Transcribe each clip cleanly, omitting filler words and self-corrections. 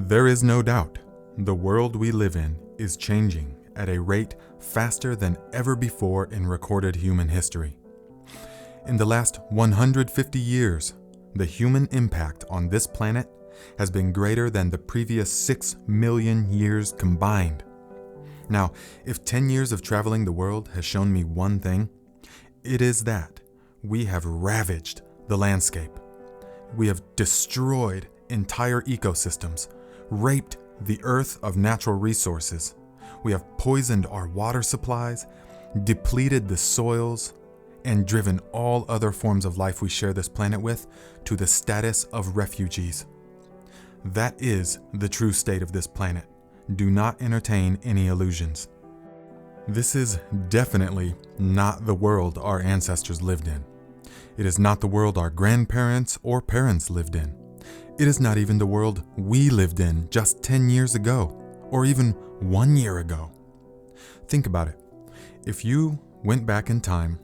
There is no doubt the world we live in is changing at a rate faster than ever before in recorded human history. In the last 150 years, the human impact on this planet has been greater than the previous 6 million years combined. Now, if 10 years of traveling the world has shown me one thing, it is that we have ravaged the landscape. We have destroyed entire ecosystems, raped the earth of natural resources. We have poisoned our water supplies, depleted the soils, and driven all other forms of life we share this planet with to the status of refugees. That is the true state of this planet. Do not entertain any illusions. This is definitely not the world our ancestors lived in. It is not the world our grandparents or parents lived in. It is not even the world we lived in just 10 years ago, or even 1 year ago. Think about it. If you went back in time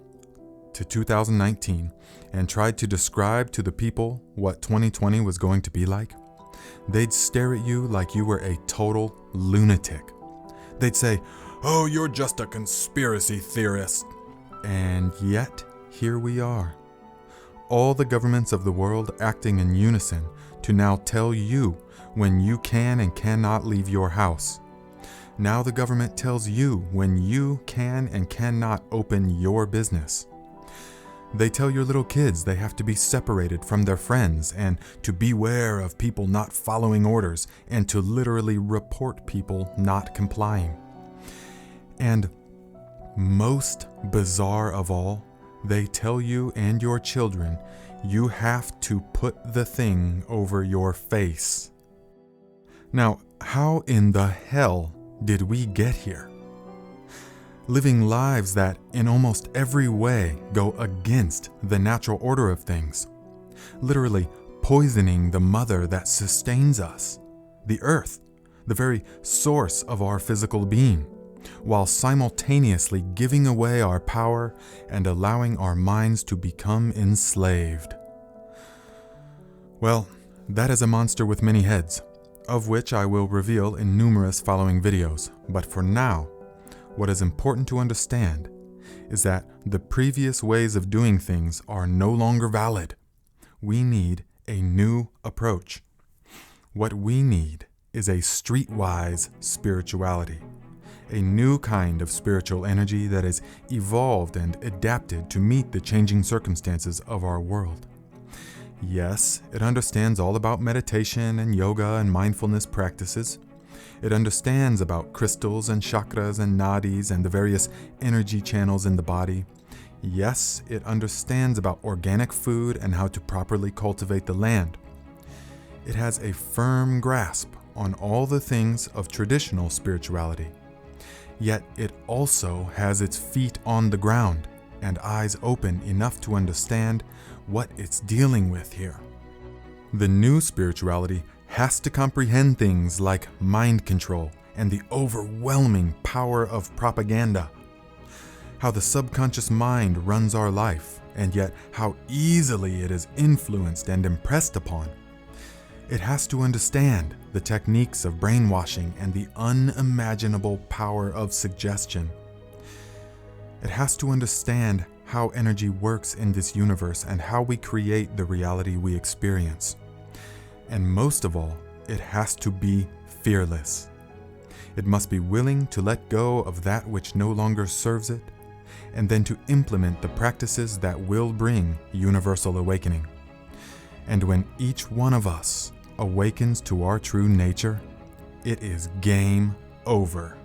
to 2019 and tried to describe to the people what 2020 was going to be like, they'd stare at you like you were a total lunatic. They'd say, "Oh, you're just a conspiracy theorist." And yet, here we are. All the governments of the world acting in unison to now tell you when you can and cannot leave your house. Now the government tells you when you can and cannot open your business. They tell your little kids they have to be separated from their friends and to beware of people not following orders and to literally report people not complying. And most bizarre of all, they tell you and your children you have to put the thing over your face. Now, how in the hell did we get here? Living lives that in almost every way go against the natural order of things, literally poisoning the mother that sustains us, the earth, the very source of our physical being, while simultaneously giving away our power and allowing our minds to become enslaved. Well, that is a monster with many heads, of which I will reveal in numerous following videos. But for now, what is important to understand is that the previous ways of doing things are no longer valid. We need a new approach. What we need is a streetwise spirituality, a new kind of spiritual energy that is evolved and adapted to meet the changing circumstances of our world. Yes, it understands all about meditation and yoga and mindfulness practices. It understands about crystals and chakras and nadis and the various energy channels in the body. Yes, it understands about organic food and how to properly cultivate the land. It has a firm grasp on all the things of traditional spirituality. Yet it also has its feet on the ground and eyes open enough to understand what it's dealing with here. The new spirituality has to comprehend things like mind control and the overwhelming power of propaganda, how the subconscious mind runs our life, and yet how easily it is influenced and impressed upon. It has to understand the techniques of brainwashing and the unimaginable power of suggestion. It has to understand how energy works in this universe and how we create the reality we experience. And most of all, it has to be fearless. It must be willing to let go of that which no longer serves it, and then to implement the practices that will bring universal awakening. And when each one of us awakens to our true nature, it is game over.